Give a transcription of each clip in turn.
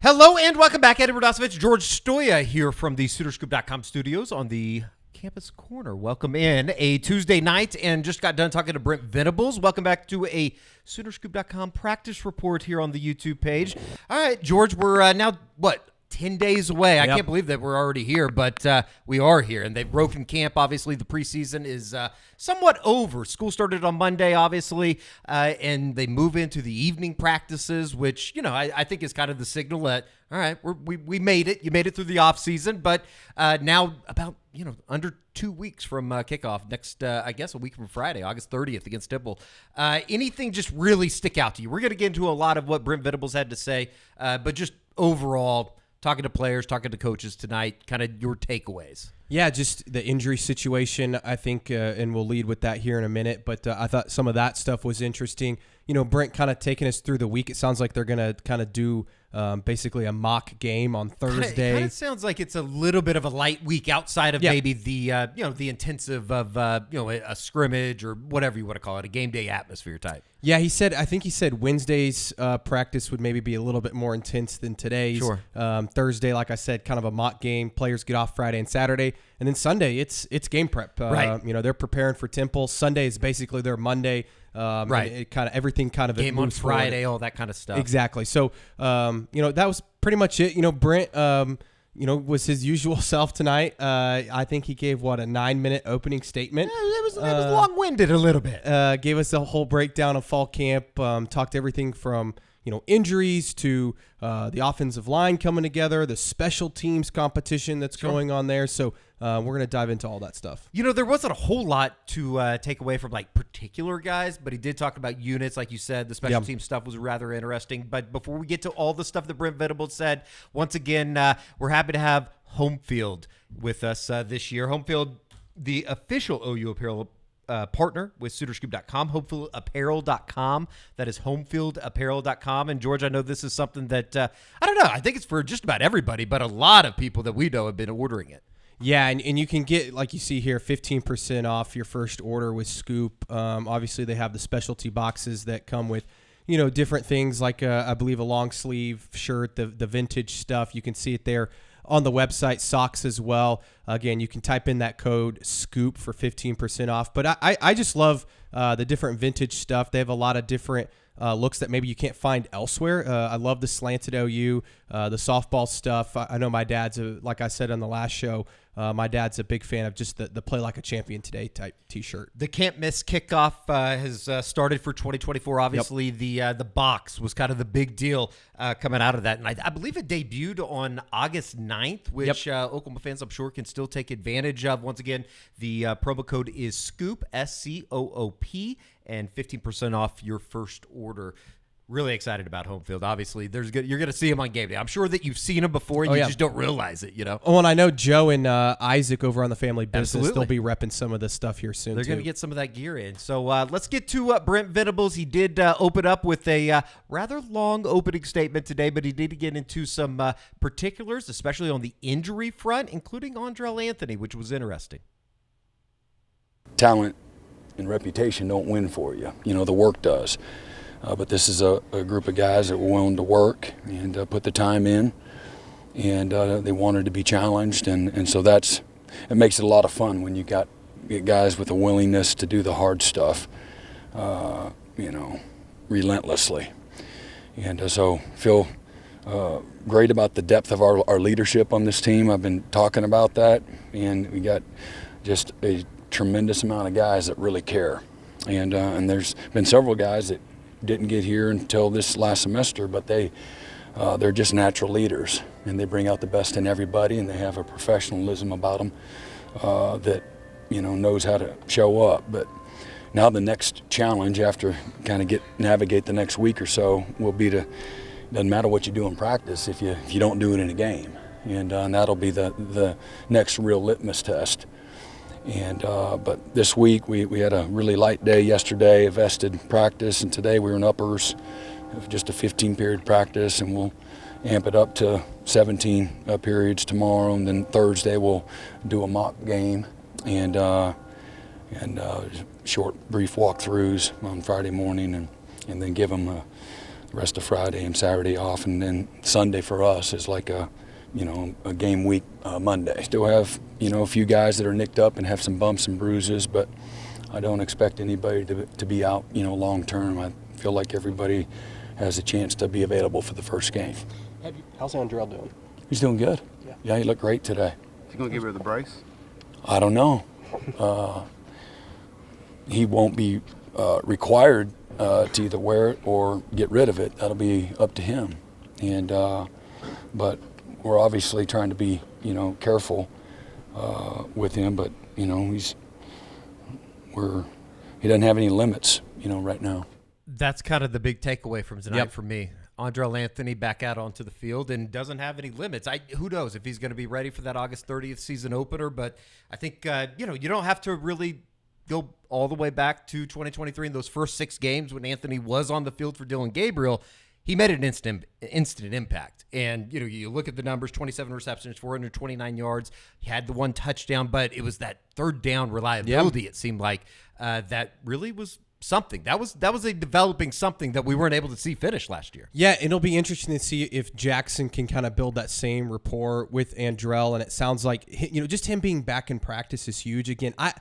Hello and welcome back. Eddie Radosovich, George Stoya here from the SoonerScoop.com studios on the Campus Corner. Welcome in a Tuesday night and just got done talking to Brent Venables. Welcome back to a SoonerScoop.com practice report here on the YouTube page. All right, George, we're now, 10 days away. I can't believe that we're already here, but we are here. And they've broken camp. Obviously, the preseason is somewhat over. School started on Monday, obviously, and they move into the evening practices, which, I think is kind of the signal that, all right, we made it. You made it through the offseason, but now about, under 2 weeks from kickoff next, I guess, a week from Friday, August 30th against Temple. Anything just really stick out to you? We're going to get into a lot of what Brent Venables had to say, but just overall, talking to players, talking to coaches tonight, kind of your takeaways. Yeah, just the injury situation, I think, and we'll lead with that here in a minute, but I thought some of that stuff was interesting. Brent kind of taking us through the week. It sounds like they're going to kind of do basically a mock game on Thursday. Kind of sounds like it's a little bit of a light week outside of maybe the the intensive of a scrimmage or whatever you want to call it, a game day atmosphere type. Yeah, I think he said Wednesday's practice would maybe be a little bit more intense than today's. Sure. Thursday, like I said, kind of a mock game. Players get off Friday and Saturday, and then Sunday it's game prep. Right. They're preparing for Temple. Sunday is basically their Monday. Right. It kind of everything kind of game on Friday, all that kind of stuff. Exactly. So that was pretty much it. Brent was his usual self tonight. I think he gave a 9-minute opening statement. It was long-winded a little bit. Gave us a whole breakdown of fall camp. Talked everything from injuries to the offensive line coming together, the special teams competition that's going on there. So we're going to dive into all that stuff. There wasn't a whole lot to take away from particular guys, but he did talk about units. Like you said, the special team stuff was rather interesting. But before we get to all the stuff that Brent Venables said, once again, we're happy to have Home Field with us this year. Home Field, the official OU apparel partner with SoonerScoop.com, HomefieldApparel.com. That is HomefieldApparel.com. And George, I know this is something that, I don't know, I think it's for just about everybody, but a lot of people that we know have been ordering it. Yeah, and you can get, like you see here, 15% off your first order with Scoop. Obviously, they have the specialty boxes that come with, different things like, I believe, a long sleeve shirt, the vintage stuff. You can see it there on the website, socks as well. Again, you can type in that code SCOOP for 15% off. But I just love the different vintage stuff. They have a lot of different looks that maybe you can't find elsewhere. I love the slanted OU, the softball stuff. I know my dad's, like I said on the last show, my dad's a big fan of just the Play Like a Champion Today type T-shirt. The Can't Miss kickoff has started for 2024. Obviously, the box was kind of the big deal coming out of that. And I believe it debuted on August 9th, which Oklahoma fans, I'm sure, can still take advantage of. Once again, the promo code is SCOOP, SCOOP, and 15% off your first order. Really excited about Home Field. Obviously, you're going to see him on game day. I'm sure that you've seen him before and you just don't realize it, Oh, and I know Joe and Isaac over on the Family Business, Absolutely. They'll be repping some of this stuff here soon, They're going to get some of that gear in. So let's get to Brent Venables. He did open up with a rather long opening statement today, but he did get into some particulars, especially on the injury front, including Andrel Anthony, which was interesting. Talent and reputation don't win for you. The work does. But this is a group of guys that were willing to work and put the time in, and they wanted to be challenged, and so it makes it a lot of fun when you get guys with a willingness to do the hard stuff, relentlessly. And so feel great about the depth of our leadership on this team. I've been talking about that, and we got just a tremendous amount of guys that really care. And there's been several guys that didn't get here until this last semester, but they're just natural leaders, and they bring out the best in everybody, and they have a professionalism about them that knows how to show up. But now the next challenge, after kind of navigate the next week or so, will be doesn't matter what you do in practice if you don't do it in a game, and that'll be the next real litmus test. And but this week we had a really light day yesterday, a vested practice, and today we were in uppers, just a 15-period practice, and we'll amp it up to 17 periods tomorrow, and then Thursday we'll do a mock game and short, brief walkthroughs on Friday morning, and then give them the rest of Friday and Saturday off, and then Sunday for us is like a game week Monday. Still have, a few guys that are nicked up and have some bumps and bruises, but I don't expect anybody to be out, long term. I feel like everybody has a chance to be available for the first game. How's Andrel doing? He's doing good. Yeah, he looked great today. Is he going to give her the brace? I don't know. He won't be required to either wear it or get rid of it. That'll be up to him. And but we're obviously trying to be, careful with him. But he doesn't have any limits, right now. That's kind of the big takeaway from tonight for me. Andrel Anthony back out onto the field and doesn't have any limits. Who knows if he's going to be ready for that August 30th season opener, but I think, you don't have to really go all the way back to 2023 in those first 6 games when Anthony was on the field for Dylan Gabriel. He made an instant impact. And, you look at the numbers, 27 receptions, 429 yards. He had the 1 touchdown, but it was that third down reliability, it seemed like, that really was something. That was a developing something that we weren't able to see finish last year. Yeah, it'll be interesting to see if Jackson can kind of build that same rapport with Andrel, and it sounds like just him being back in practice is huge. Again, I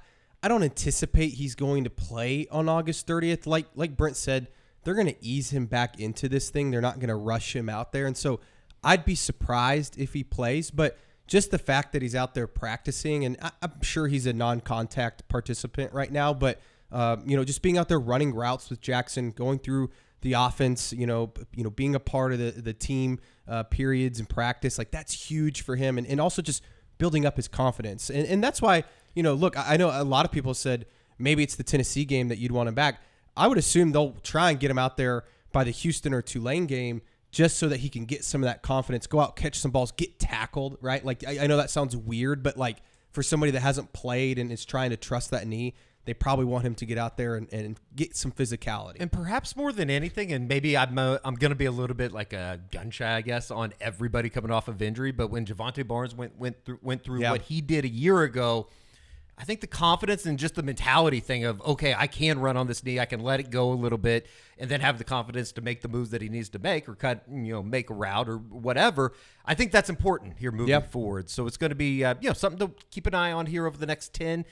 don't anticipate he's going to play on August 30th. Like Brent said, they're going to ease him back into this thing. They're not going to rush him out there, and so I'd be surprised if he plays, but just the fact that he's out there practicing, and I'm sure he's a non-contact participant right now, but just being out there running routes with Jackson, going through the offense, being a part of the team periods and practice, like that's huge for him. And also just building up his confidence. And that's why, look, I know a lot of people said maybe it's the Tennessee game that you'd want him back. I would assume they'll try and get him out there by the Houston or Tulane game just so that he can get some of that confidence, go out, catch some balls, get tackled, right? Like, I know that sounds weird, but like for somebody that hasn't played and is trying to trust that knee, they probably want him to get out there and get some physicality. And perhaps more than anything, and maybe I'm going to be a little bit like a gun shy, I guess, on everybody coming off of injury, but when Javonte Barnes went through what he did a year ago, I think the confidence and just the mentality thing of, okay, I can run on this knee, I can let it go a little bit, and then have the confidence to make the moves that he needs to make or make a route or whatever. I think that's important here moving forward. So it's going to be, something to keep an eye on here over the next 10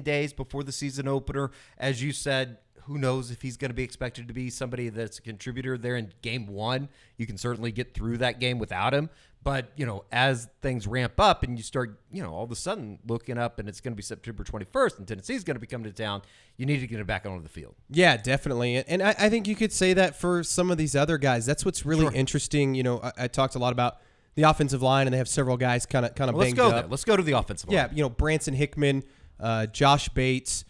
days before the season opener. As you said, who knows if he's going to be expected to be somebody that's a contributor there in game 1. You can certainly get through that game without him. But, as things ramp up and you start, all of a sudden looking up and it's going to be September 21st and Tennessee's going to be coming to town, you need to get it back onto the field. Yeah, definitely. And I think you could say that for some of these other guys. That's what's really interesting. I talked a lot about the offensive line, and they have several guys kind of banged up. Let's go there. Let's go to the offensive line. Yeah, Branson Hickman, Josh Bates,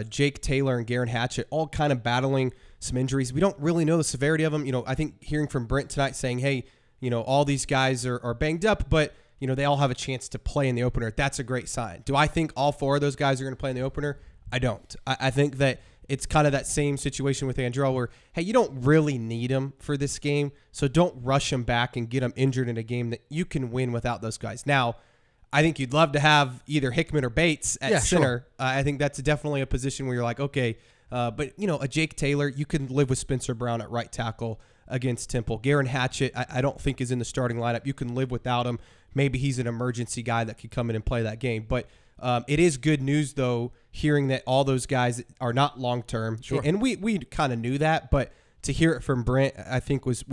Jake Taylor, and Garen Hatchett all kind of battling some injuries. We don't really know the severity of them. I think hearing from Brent tonight saying, hey, all these guys are banged up, but, they all have a chance to play in the opener. That's a great sign. Do I think all 4 of those guys are going to play in the opener? I don't. I think that it's kind of that same situation with Andrel where, hey, you don't really need him for this game, so don't rush him back and get him injured in a game that you can win without those guys. Now, I think you'd love to have either Hickman or Bates at center. Sure. I think that's definitely a position where you're like, okay, but, a Jake Taylor, you can live with Spencer Brown at right tackle against Temple. Garen Hatchett, I don't think is in the starting lineup. You can live without him. Maybe he's an emergency guy that could come in and play that game. But it is good news, though, hearing that all those guys are not long-term. Sure. And we kind of knew that, but to hear it from Brent, I think was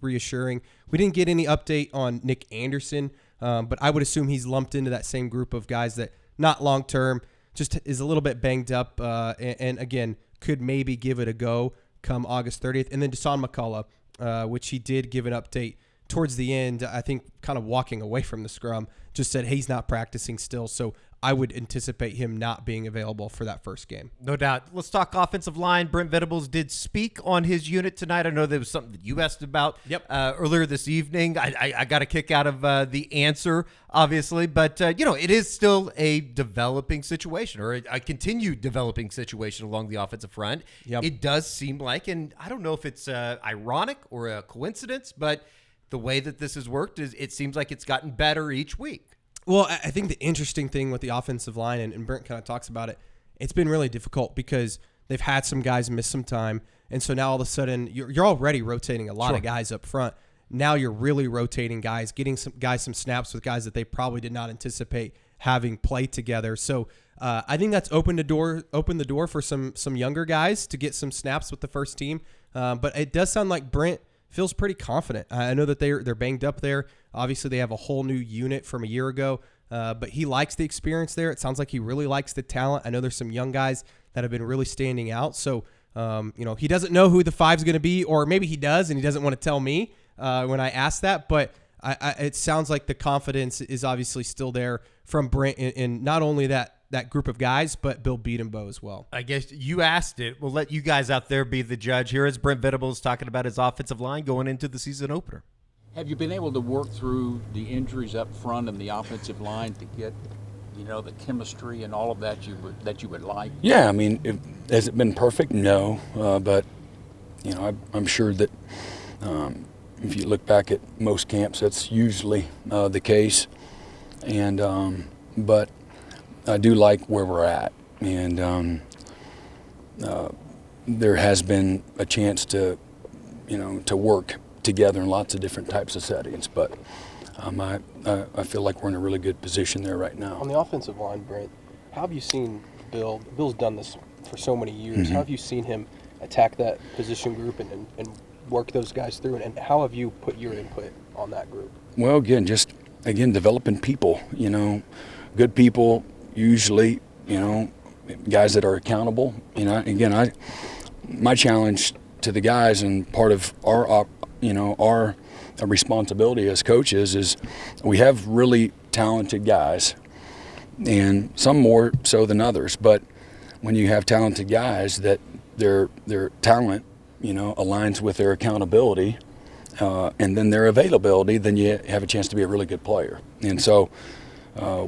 reassuring. We didn't get any update on Nick Anderson, but I would assume he's lumped into that same group of guys that not long-term, just is a little bit banged up, and again, could maybe give it a go come August 30th. And then Deshaun McCullough, which he did give an update towards the end, I think kind of walking away from the scrum, just said he's not practicing still. So I would anticipate him not being available for that first game. No doubt. Let's talk offensive line. Brent Venables did speak on his unit tonight. I know there was something that you asked about earlier this evening. I got a kick out of the answer, obviously. But, it is still a developing situation or a continued developing situation along the offensive front. Yep. It does seem like, and I don't know if it's ironic or a coincidence, but the way that this has worked is it seems like it's gotten better each week. Well, I think the interesting thing with the offensive line, and Brent kind of talks about it, it's been really difficult because They've had some guys miss some time. And so now all of a sudden you're already rotating a lot of guys up front. Now you're really rotating guys, getting some guys some snaps with guys that they probably did not anticipate having played together. So I think that's opened the door for some younger guys to get some snaps with the first team. But it does sound like Brent feels pretty confident. I know that they're banged up there. Obviously, they have a whole new unit from a year ago, but he likes the experience there. It sounds like he really likes the talent. I know there's some young guys that have been really standing out. So, he doesn't know who the 5's going to be, or maybe he does and he doesn't want to tell me when I ask that. But it sounds like the confidence is obviously still there from Brent in not only that group of guys, but Bill Beadenbow as well. I guess you asked it. We'll let you guys out there be the judge. Here is Brent Venables talking about his offensive line going into the season opener. Have you been able to work through the injuries up front and the offensive line to get, the chemistry and all of that you would like? Yeah, I mean, has it been perfect? No, but I'm sure that if you look back at most camps, that's usually the case. And but I do like where we're at, and there has been a chance to work together in lots of different types of settings. But I feel like we're in a really good position there right now. On the offensive line, Brent, how have you seen Bill? Bill's done this for so many years. How have you seen him attack that position group and work those guys through? And how have you put your input on that group? Well, again, developing people. Good people usually. Guys that are accountable. My challenge to the guys and part of our responsibility as coaches is we have really talented guys, and some more so than others. But when you have talented guys that their talent, aligns with their accountability, and then their availability, then you have a chance to be a really good player. And so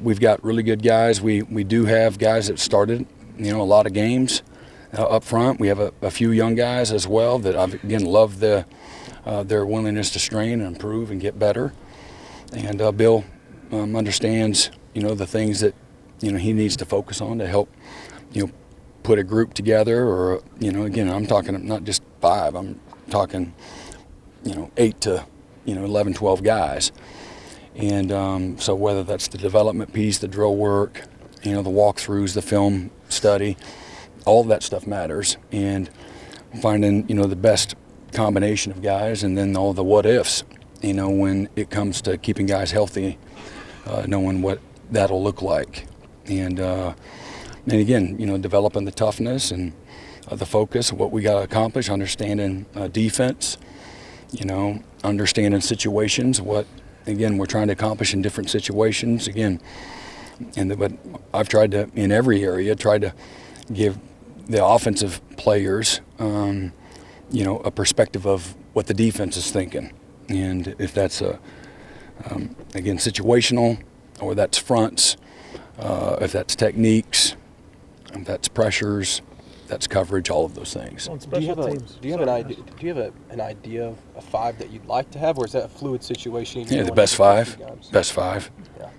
we've got really good guys. We do have guys that started, a lot of games up front. We have a few young guys as well that I've again loved their willingness to strain and improve and get better. And Bill understands, the things that, he needs to focus on to help, put a group together. Or, again, I'm talking not just 5. I'm talking, 8 to 11, 12 guys. And so whether that's the development piece, the drill work, the walkthroughs, the film study, all of that stuff matters. And finding, the best combination of guys, and then all the what ifs, when it comes to keeping guys healthy, knowing what that'll look like. And again, developing the toughness and the focus of what we got to accomplish, understanding defense, understanding situations, what, again, we're trying to accomplish in different situations. Again, but I've tried to, in every area, to give the offensive players, a perspective of what the defense is thinking. And if that's, again, situational, or that's fronts, if that's techniques, if that's pressures, that's coverage, all of those things. Do you have an idea of a 5 that you'd like to have, or is that a fluid situation? Yeah, the best 5. Best 5. Yeah.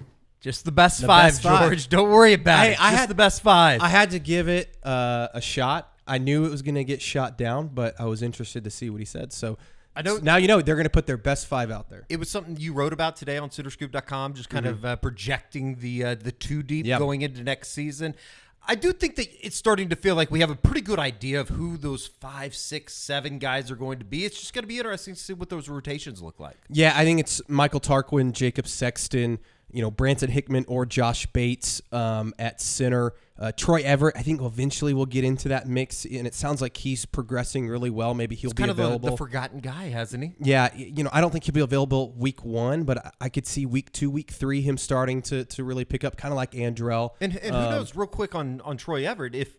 Just the best five, George. Don't worry about it. I Just had the best 5. I had to give it a shot. I knew it was going to get shot down, but I was interested to see what he said. So now they're going to put their best 5 out there. It was something you wrote about today on SoonerScoop.com, just kind of projecting the 2 deep going into next season. I do think that it's starting to feel like we have a pretty good idea of who those 5, 6, 7 guys are going to be. It's just going to be interesting to see what those rotations look like. Yeah, I think it's Michael Tarquin, Jacob Sexton, Branson Hickman or Josh Bates at center. Troy Everett, I think eventually we'll get into that mix, and it sounds like he's progressing really well. Maybe he'll be available. Kind of the forgotten guy, hasn't he? Yeah, I don't think he'll be available week 1, but I could see week 2, week 3 him starting to really pick up, kind of like Andrel. And who knows, real quick on Troy Everett, if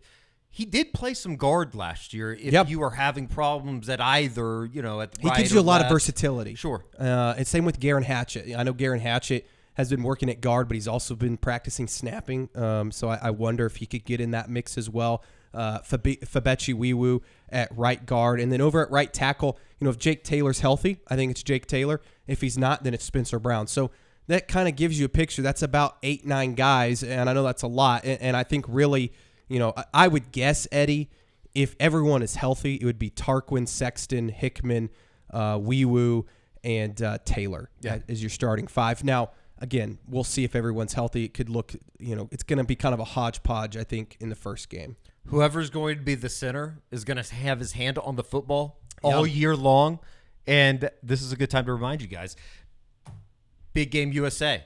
he did play some guard last year, if you are having problems at either, at the he right gives you a lot left. of versatility. Sure. And same with Garen Hatchett. I know Garen Hatchett has been working at guard, but he's also been practicing snapping. So I wonder if he could get in that mix as well. Fabechi Wiwu at right guard. And then over at right tackle, if Jake Taylor's healthy, I think it's Jake Taylor. If he's not, then it's Spencer Brown. So that kind of gives you a picture. That's about 8, 9 guys, and I know that's a lot. And I think really, I would guess, Eddie, if everyone is healthy, it would be Tarquin, Sexton, Hickman, Weewu, and Taylor as your starting 5. Now, again, we'll see if everyone's healthy. It could look, it's going to be kind of a hodgepodge, I think, in the first game. Whoever's going to be the center is going to have his hand on the football all year long. And this is a good time to remind you guys, Big Game USA,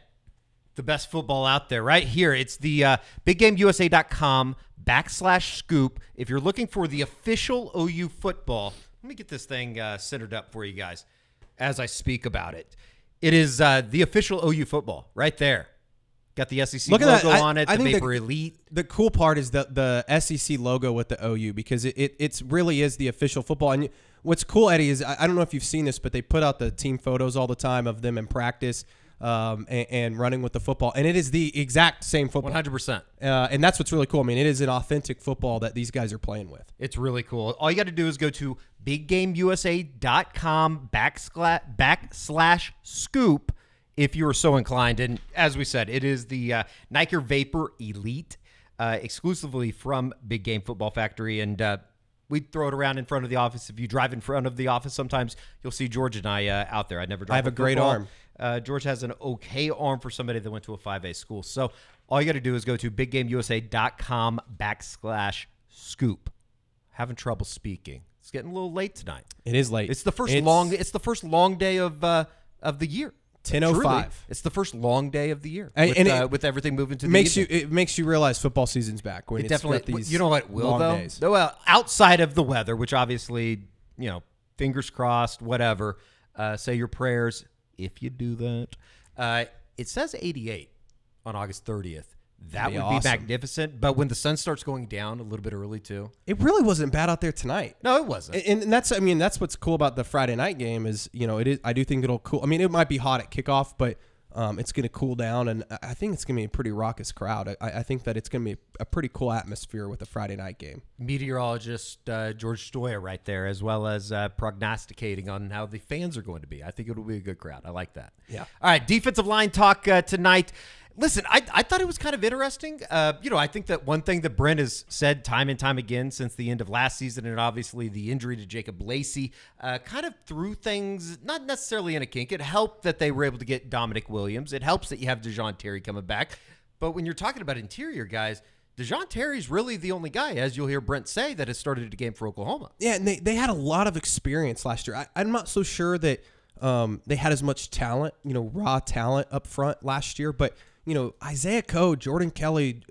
the best football out there right here. It's the biggameusa.com/scoop. If you're looking for the official OU football, let me get this thing centered up for you guys as I speak about it. It is the official OU football right there. Got the SEC logo on it, the Vapor Elite. The cool part is the SEC logo with the OU, because it really is the official football. And what's cool, Eddie, is I don't know if you've seen this, but they put out the team photos all the time of them in practice and running with the football. And it is the exact same football. 100%. And that's what's really cool. I mean, it is an authentic football that these guys are playing with. It's really cool. All you got to do is go to biggameusa.com/scoop if you are so inclined. And as we said, it is the Nike Vapor Elite, exclusively from Big Game Football Factory. And we throw it around in front of the office. If you drive in front of the office, sometimes you'll see George and I out there. I never drive. I have a great arm. George has an okay arm for somebody that went to a 5A school. So all you got to do is go to biggameusa.com/scoop. Having trouble speaking. It's getting a little late tonight. It is late. It's the first long day of the year. 10:05. It's the first long day of the year, with everything moving to the evening. It makes you realize football season's back. When it definitely. These you know what will long though? days. Well, outside of the weather, which obviously, fingers crossed, whatever. Say your prayers if you do that. It says 88 on August 30th. That would be magnificent. But when the sun starts going down a little bit early too, it really wasn't bad out there tonight. No, it wasn't. And that's what's cool about the Friday night game is, it is. I do think it'll cool. I mean, it might be hot at kickoff, but it's going to cool down, and I think it's going to be a pretty raucous crowd. I think that it's going to be a pretty cool atmosphere with a Friday night game. Meteorologist George Stoya right there, as well as prognosticating on how the fans are going to be. I think it'll be a good crowd. I like that. Yeah. All right, defensive line talk tonight. Listen, I thought it was kind of interesting. I think that one thing that Brent has said time and time again since the end of last season, and obviously the injury to Jacob Lacey, kind of threw things not necessarily in a kink. It helped that they were able to get Dominic Williams. It helps that you have DeJoun Terry coming back. But when you're talking about interior guys, DeJoun Terry's really the only guy, as you'll hear Brent say, that has started a game for Oklahoma. Yeah, and they had a lot of experience last year. I'm not so sure that they had as much talent, raw talent up front last year, but Isaiah Coe, Jordan Kelly,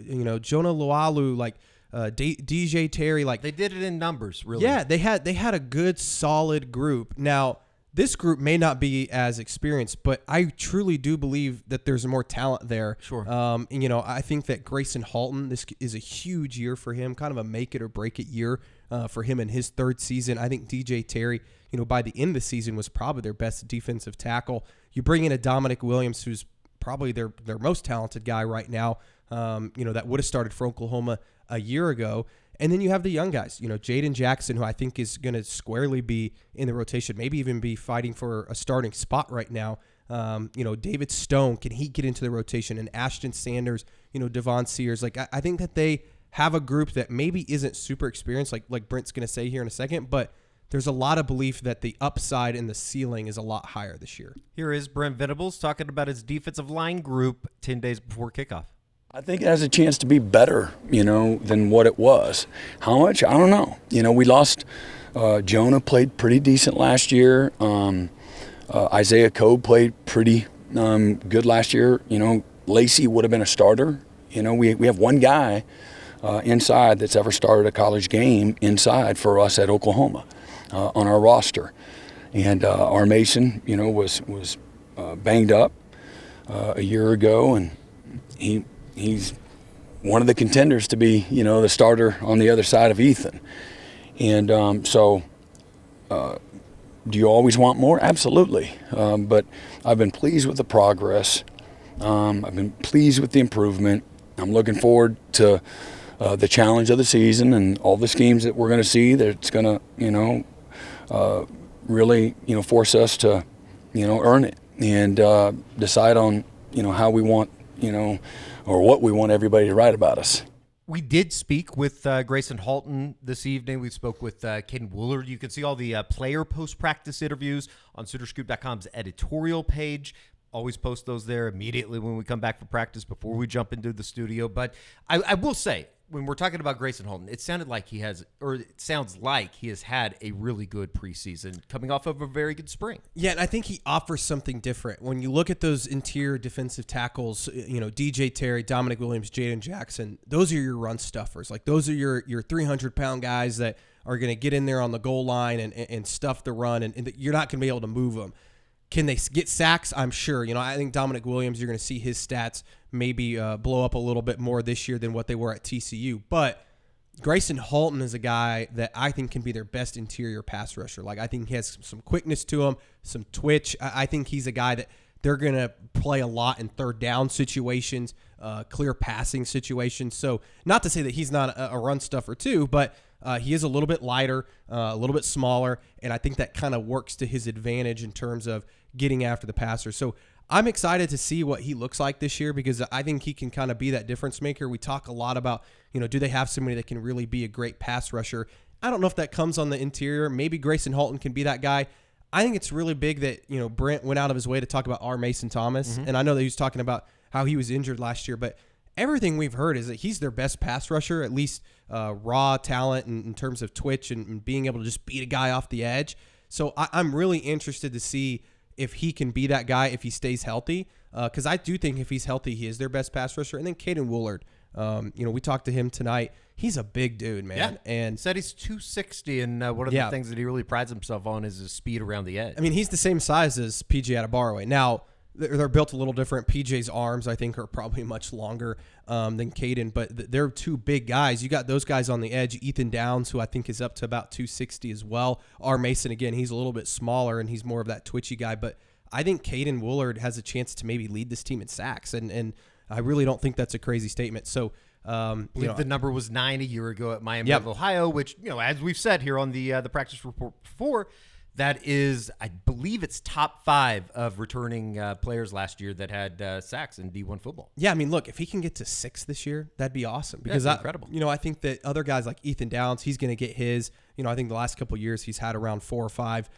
Jonah Lualu, DJ Terry, they did it in numbers, really. Yeah, they had a good, solid group. Now, this group may not be as experienced, but I truly do believe that there's more talent there. Sure. I think that Grayson Halton, this is a huge year for him, kind of a make it or break it year for him in his third season. I think DJ Terry, by the end of the season was probably their best defensive tackle. You bring in a Dominic Williams, who's probably their most talented guy right now, that would have started for Oklahoma a year ago. And then you have the young guys, Jaden Jackson, who I think is going to squarely be in the rotation, maybe even be fighting for a starting spot right now. David Stone, can he get into the rotation? And Ashton Sanders, Devon Sears. I think that they have a group that maybe isn't super experienced, like Brent's going to say here in a second, but there's a lot of belief that the upside and the ceiling is a lot higher this year. Here is Brent Venables talking about his defensive line group 10 days before kickoff. I think it has a chance to be better, than what it was. How much? I don't know. We lost. Jonah played pretty decent last year. Isaiah Coe played pretty good last year. Lacey would have been a starter. We have one guy inside that's ever started a college game inside for us at Oklahoma on our roster. And our Mason, was banged up a year ago, and he's one of the contenders to be, the starter on the other side of Ethan. And do you always want more? Absolutely. But I've been pleased with the progress. I've been pleased with the improvement. I'm looking forward to the challenge of the season and all the schemes that we're going to see that's going to, really, force us to, earn it and decide on, how we want, or what we want everybody to write about us. We did speak with Grayson Halton this evening. We spoke with Caden Woolard. You can see all the player post-practice interviews on SoonerScoop.com's editorial page. Always post those there immediately when we come back from practice before we jump into the studio. But I will say, when we're talking about Grayson Halton, it sounds like he has had a really good preseason coming off of a very good spring. Yeah, and I think he offers something different. When you look at those interior defensive tackles, DJ Terry, Dominic Williams, Jaden Jackson, those are your run stuffers. Like, those are your 300-pound guys that are going to get in there on the goal line and stuff the run, and you're not going to be able to move them. Can they get sacks? I'm sure. I think Dominic Williams, you're going to see his stats maybe blow up a little bit more this year than what they were at TCU. But Grayson Halton is a guy that I think can be their best interior pass rusher. Like, I think he has some quickness to him, some twitch. I think he's a guy that they're going to play a lot in third down situations, clear passing situations. So not to say that he's not a run stuffer too, but he is a little bit lighter, a little bit smaller, and I think that kind of works to his advantage in terms of getting after the passer. So I'm excited to see what he looks like this year because I think he can kind of be that difference maker. We talk a lot about, do they have somebody that can really be a great pass rusher? I don't know if that comes on the interior. Maybe Grayson Halton can be that guy. I think it's really big that, Brent went out of his way to talk about R. Mason Thomas, and I know that he was talking about how he was injured last year, but everything we've heard is that he's their best pass rusher, at least raw talent in terms of twitch and being able to just beat a guy off the edge. So I'm really interested to see if he can be that guy if he stays healthy, because I do think if he's healthy, he is their best pass rusher. And then Caden Woolard, we talked to him tonight. He's a big dude, man. Yeah. And said he's 260, and one of the things that he really prides himself on is his speed around the edge. I mean, he's the same size as PJ Adebayo. Now, they're built a little different. PJ's arms, I think, are probably much longer than Caden, but they're two big guys. You got those guys on the edge. Ethan Downs, who I think is up to about 260 as well. R. Mason, again, he's a little bit smaller, and he's more of that twitchy guy. But I think Caden Woolard has a chance to maybe lead this team in sacks, and I really don't think that's a crazy statement. So, I believe the number was 9 a year ago at Miami of Ohio, which, as we've said here on the practice report before, that is, I believe it's top 5 of returning players last year that had sacks in D1 football. Yeah, I mean, look, if he can get to 6 this year, that'd be awesome. Because incredible. I think that other guys like Ethan Downs, he's going to get his. I think the last couple of years he's had around 4 or 5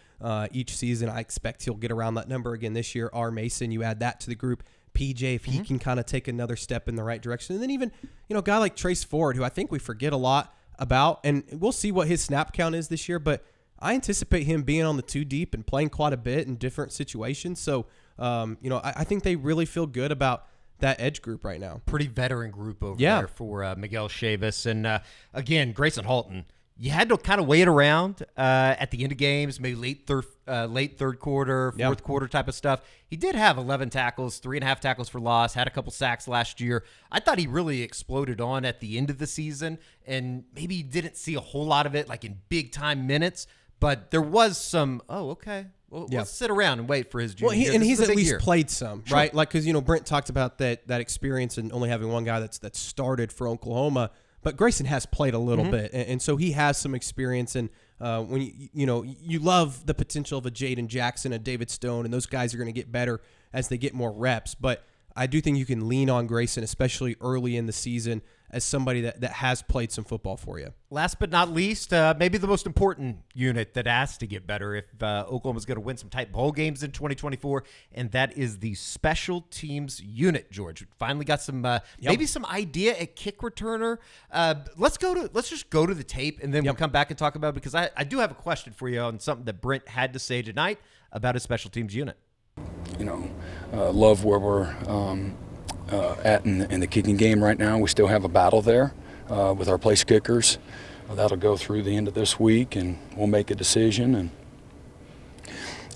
each season. I expect he'll get around that number again this year. R. Mason, you add that to the group. PJ, if he can kind of take another step in the right direction. And then even, a guy like Trace Ford, who I think we forget a lot about. And we'll see what his snap count is this year, but I anticipate him being on the 2 deep and playing quite a bit in different situations. So, I think they really feel good about that edge group right now. Pretty veteran group over there for Miguel Chavis. And, again, Grayson Halton, you had to kind of wait around at the end of games, maybe late third quarter, fourth quarter type of stuff. He did have 11 tackles, 3.5 tackles for loss, had a couple sacks last year. I thought he really exploded on at the end of the season, and maybe you didn't see a whole lot of it like in big-time minutes. But there was some, let's sit around and wait for his junior year. And he's at least year. played some, right? Like, because, Brent talked about that experience and only having one guy that started for Oklahoma. But Grayson has played a little bit, and so he has some experience. And when you love the potential of a Jaden Jackson, a David Stone, and those guys are going to get better as they get more reps. But I do think you can lean on Grayson, especially early in the season, as somebody that has played some football for you. Last but not least, maybe the most important unit that has to get better if Oklahoma's going to win some tight bowl games in 2024, and that is the special teams unit, George. We finally got some maybe some idea at kick returner. Let's just go to the tape, and then we'll come back and talk about it, because I do have a question for you on something that Brent had to say tonight about his special teams unit. Love where we're at in the kicking game right now. We still have a battle there with our place kickers. That'll go through the end of this week, and we'll make a decision.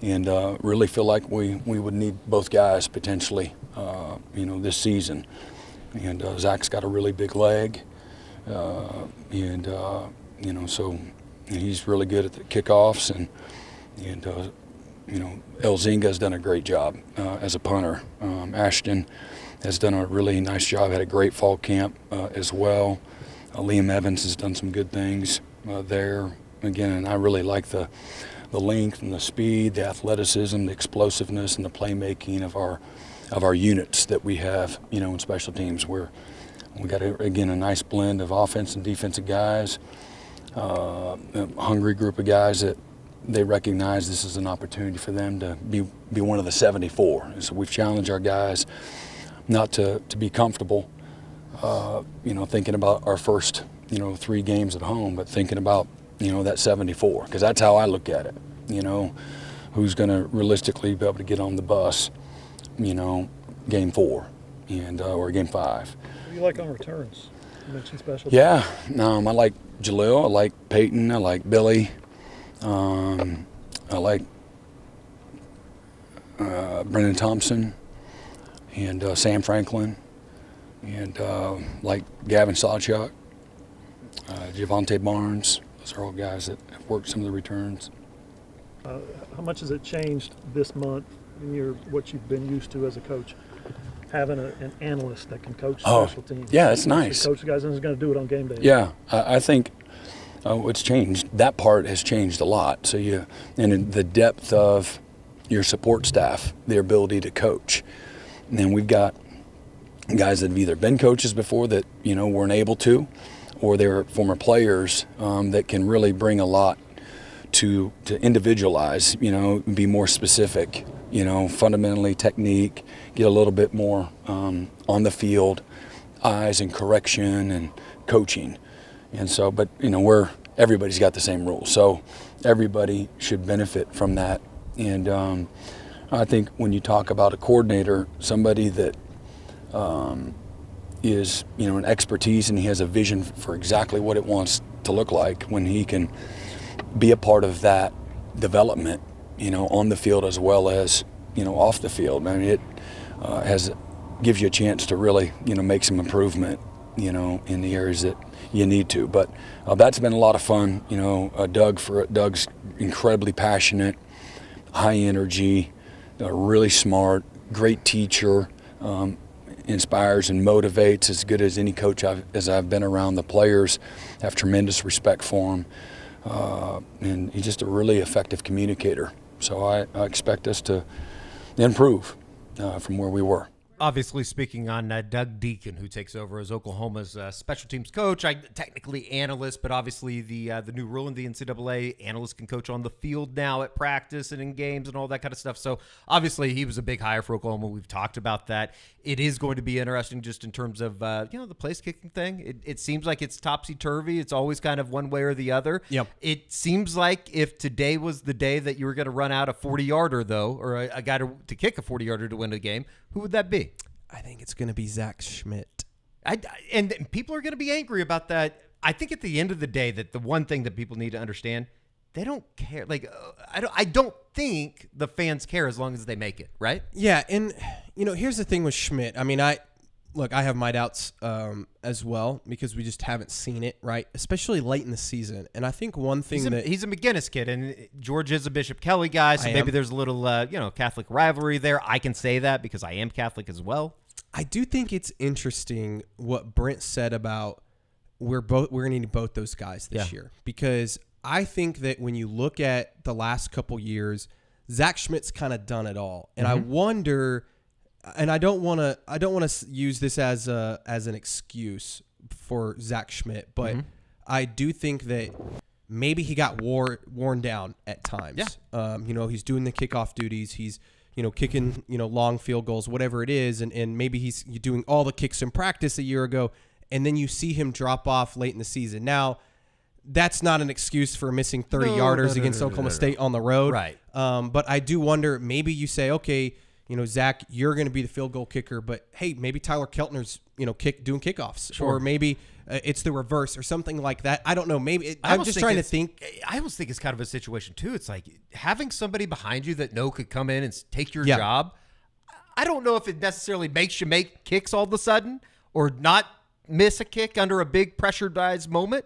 And really feel like we would need both guys potentially, this season. And Zach's got a really big leg, so he's really good at the kickoffs, and Elzinga has done a great job as a punter. Ashton has done a really nice job, had a great fall camp as well. Liam Evans has done some good things there. Again, and I really like the length and the speed, the athleticism, the explosiveness, and the playmaking of our units that we have, in special teams. We're We got, again, a nice blend of offense and defensive guys, a hungry group of guys that they recognize this is an opportunity for them to be one of the 74. And so we've challenged our guys not to be comfortable, thinking about our first, 3 games at home, but thinking about, that 74, because that's how I look at it. Who's going to realistically be able to get on the bus, game 4 and or game 5. What do you like on returns? You mentioned special. Yeah, I like Jalil, I like Peyton, I like Billy, I like Brendan Thompson and Sam Franklin, and like Gavin Sawchuk, Javante Barnes. Those are all guys that have worked some of the returns. How much has it changed this month in what you've been used to as a coach, having an analyst that can coach special teams? Yeah, it's nice. Coach the guys and is going to do it on game day. Yeah, I think what's changed, that part has changed a lot. So and the depth of your support staff, their ability to coach. And then we've got guys that have either been coaches before that, weren't able to, or they're former players that can really bring a lot to individualize, be more specific, fundamentally technique, get a little bit more on the field, eyes and correction and coaching. And so, but, everybody's got the same rules. So everybody should benefit from that. And I think when you talk about a coordinator, somebody that is, an expertise and he has a vision for exactly what it wants to look like, when he can be a part of that development, on the field as well as, off the field. I mean, it gives you a chance to really, make some improvement, in the areas that you need to. But that's been a lot of fun. Doug's incredibly passionate, high energy, really smart, great teacher, inspires and motivates as good as any coach I've been around. The players have tremendous respect for him. And he's just a really effective communicator. So I expect us to improve from where we were. Obviously, speaking on Doug Deacon, who takes over as Oklahoma's special teams coach, technically analyst, but obviously the new rule in the NCAA, analysts can coach on the field now at practice and in games and all that kind of stuff. So obviously, he was a big hire for Oklahoma. We've talked about that. It is going to be interesting just in terms of the place kicking thing. It seems like it's topsy-turvy. It's always kind of one way or the other. Yep. It seems like if today was the day that you were going to run out a 40-yarder, though, or a guy to kick a 40-yarder to win a game, who would that be? I think it's going to be Zach Schmidt. And people are going to be angry about that. I think at the end of the day that the one thing that people need to understand, they don't care. Like, I don't think the fans care as long as they make it, right? Yeah, and, here's the thing with Schmidt. I mean, I have my doubts as well because we just haven't seen it, right? Especially late in the season. And I think one thing he's a McGinnis kid, and George is a Bishop Kelly guy, so maybe there's a little, Catholic rivalry there. I can say that because I am Catholic as well. I do think it's interesting what Brent said about we're going to need both those guys this year, because I think that when you look at the last couple years, Zach Schmidt's kind of done it all, and I wonder, and I don't want to use this as an excuse for Zach Schmidt, but I do think that maybe he got worn down at times. Yeah. He's doing the kickoff duties. He's kicking, long field goals, whatever it is. And maybe he's doing all the kicks in practice a year ago. And then you see him drop off late in the season. Now, that's not an excuse for missing 30-yarders against Oklahoma State on the road. Right. But I do wonder, maybe you say, okay, Zach, you're going to be the field goal kicker, but hey, maybe Tyler Keltner's, doing kickoffs. Sure. Or maybe it's the reverse or something like that. I don't know. Maybe I'm just trying to think. I almost think it's kind of a situation too. It's like having somebody behind you that could come in and take your job. I don't know if it necessarily makes you make kicks all of a sudden or not miss a kick under a big pressurized moment.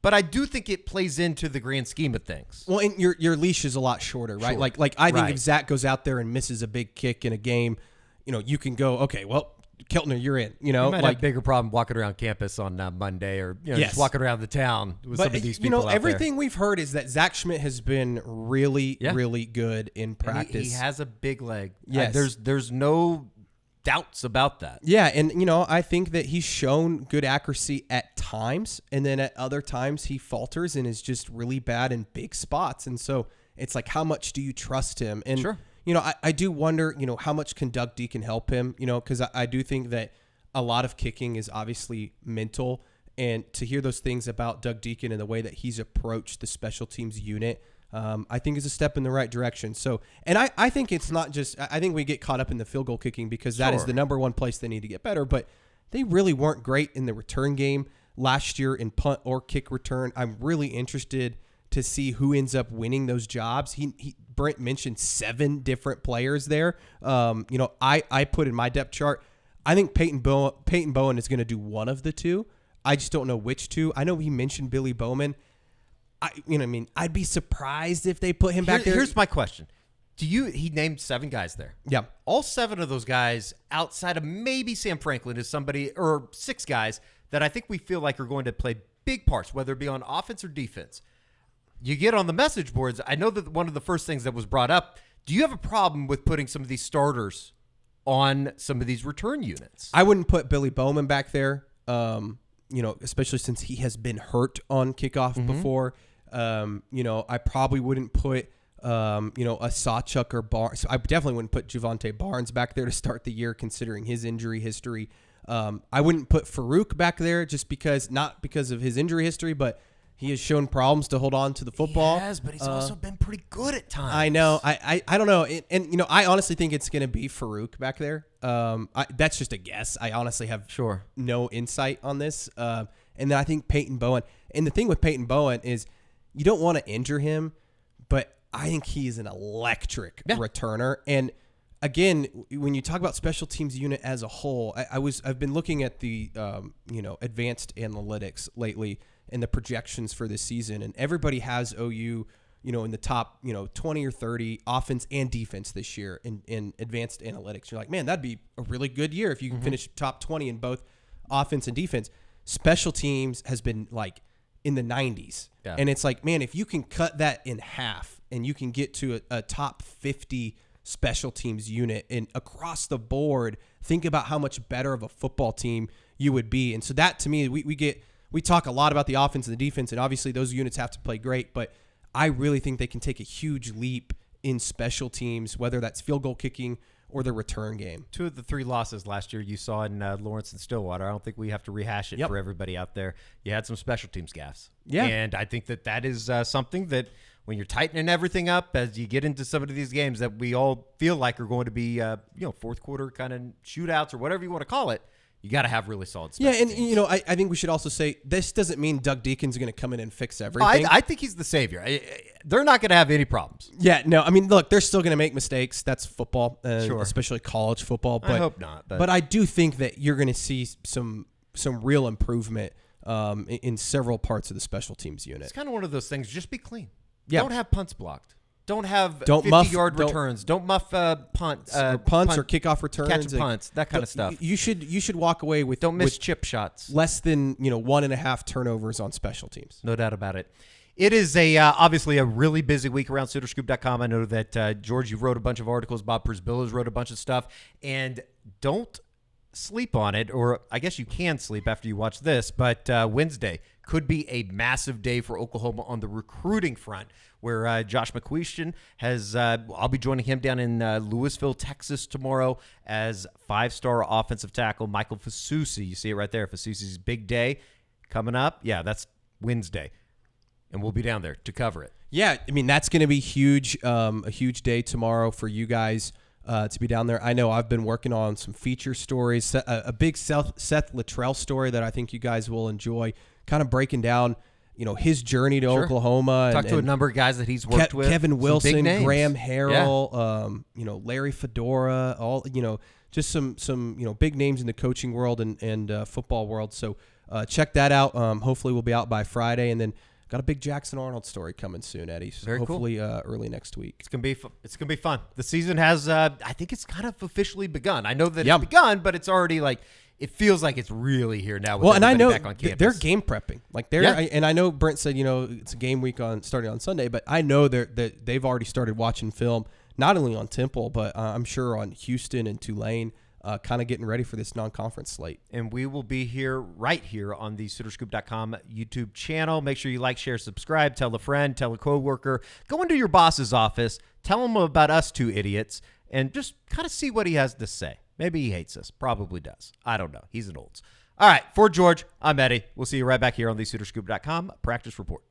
But I do think it plays into the grand scheme of things. Well, and your leash is a lot shorter, right? Sure. Like I think if Zach goes out there and misses a big kick in a game, you can go, okay, well, Keltner, you're in. You might have a bigger problem walking around campus on Monday, or just walking around the town with some of these people. But everything we've heard is that Zach Schmidt has been really, really good in practice. He has a big leg. Yes. There's no doubts about that. Yeah, and I think that he's shown good accuracy at times, and then at other times he falters and is just really bad in big spots. And so it's like, how much do you trust him? And Sure. I do wonder, how much can Doug Deacon help him? Because I do think that a lot of kicking is obviously mental, and to hear those things about Doug Deacon and the way that he's approached the special teams unit, I think is a step in the right direction. So, and I think it's not just, I think we get caught up in the field goal kicking because that is the number one place they need to get better, but they really weren't great in the return game last year in punt or kick return. I'm really interested to see who ends up winning those jobs. Brent mentioned 7 different players there. I put in my depth chart, I think Peyton Bowen is going to do one of the two. I just don't know which two. I know he mentioned Billy Bowman. I'd be surprised if they put him back there. Here's my question. He named 7 guys there. Yeah. All 7 of those guys, outside of maybe Sam Franklin, is somebody, or 6 guys that I think we feel like are going to play big parts, whether it be on offense or defense. You get on the message boards. I know that one of the first things that was brought up, do you have a problem with putting some of these starters on some of these return units? I wouldn't put Billy Bowman back there, especially since he has been hurt on kickoff before. I probably wouldn't put, a Sawchuk or Barnes. I definitely wouldn't put Javonte Barnes back there to start the year, considering his injury history. I wouldn't put Farouk back there just because, not because of his injury history, but he has shown problems to hold on to the football. He has, but he's also been pretty good at times. I know. I don't know. I honestly think it's going to be Farouk back there. That's just a guess. I honestly have no insight on this. And then I think Peyton Bowen. And the thing with Peyton Bowen is you don't want to injure him, but I think he's an electric returner. And again, when you talk about special teams unit as a whole, I've been looking at the advanced analytics lately and the projections for this season, and everybody has OU, in the top, 20 or 30 offense and defense this year in advanced analytics. You're like, man, that'd be a really good year if you can finish top 20 in both offense and defense. Special teams has been like in the 90s. Yeah. And it's like, man, if you can cut that in half and you can get to a top 50 special teams unit and across the board, think about how much better of a football team you would be. And so that, to me, we talk a lot about the offense and the defense, and obviously those units have to play great, but I really think they can take a huge leap in special teams, whether that's field goal kicking or the return game. 2 of the 3 losses last year you saw in Lawrence and Stillwater. I don't think we have to rehash it for everybody out there. You had some special teams gaffes. Yeah. And I think that is something that when you're tightening everything up as you get into some of these games that we all feel like are going to be, fourth quarter kind of shootouts or whatever you want to call it, you got to have really solid special teams. And, I think we should also say this doesn't mean Doug Deacon's going to come in and fix everything. I think he's the savior. They're not going to have any problems. Yeah, no, look, they're still going to make mistakes. That's football, especially college football. But, I hope not. But I do think that you're going to see some real improvement in several parts of the special teams unit. It's kind of one of those things. Just be clean. Yeah. Don't have punts blocked. Don't have 50-yard returns. Don't muff punts or kickoff returns. Catch punts, that kind of stuff. You should walk away with don't miss chip shots. Less than 1.5 turnovers on special teams. No doubt about it. It is obviously a really busy week around SoonerScoop.com. I know that George, you wrote a bunch of articles. Bob Przbillas wrote a bunch of stuff, and don't sleep on it, or I guess you can sleep after you watch this. But Wednesday could be a massive day for Oklahoma on the recruiting front, where Josh McCuistion has I'll be joining him down in Louisville, Texas tomorrow as 5-star offensive tackle Michael Fasusi. You see it right there. Fasusi's big day coming up. Yeah, that's Wednesday, and we'll be down there to cover it. Yeah, that's going to be huge. A huge day tomorrow for you guys to be down there. I know I've been working on some feature stories, a big Seth Luttrell story that I think you guys will enjoy, kind of breaking down his journey to Oklahoma. Talked to a number of guys that he's worked with. Kevin Wilson, Graham Harrell, Larry Fedora, all, just some big names in the coaching world and football world. So check that out. Hopefully we'll be out by Friday, and then got a big Jackson Arnold story coming soon, Eddie. So very hopefully early next week. It's gonna be fun. The season has I think it's kind of officially begun. I know that it's begun, but it's already it feels like it's really here now. Well, and I know back on campus. They're game prepping. And I know Brent said it's a game week starting on Sunday, but I know that they've already started watching film, not only on Temple, but I'm sure on Houston and Tulane. kind of getting ready for this non-conference slate. And we will be here right here on the SoonerScoop.com YouTube channel. Make sure you like, share, subscribe, tell a friend, tell a coworker. Go into your boss's office, tell him about us two idiots, and just kind of see what he has to say. Maybe he hates us. Probably does. I don't know. He's an olds. All right, for George, I'm Eddie. We'll see you right back here on the SoonerScoop.com Practice Report.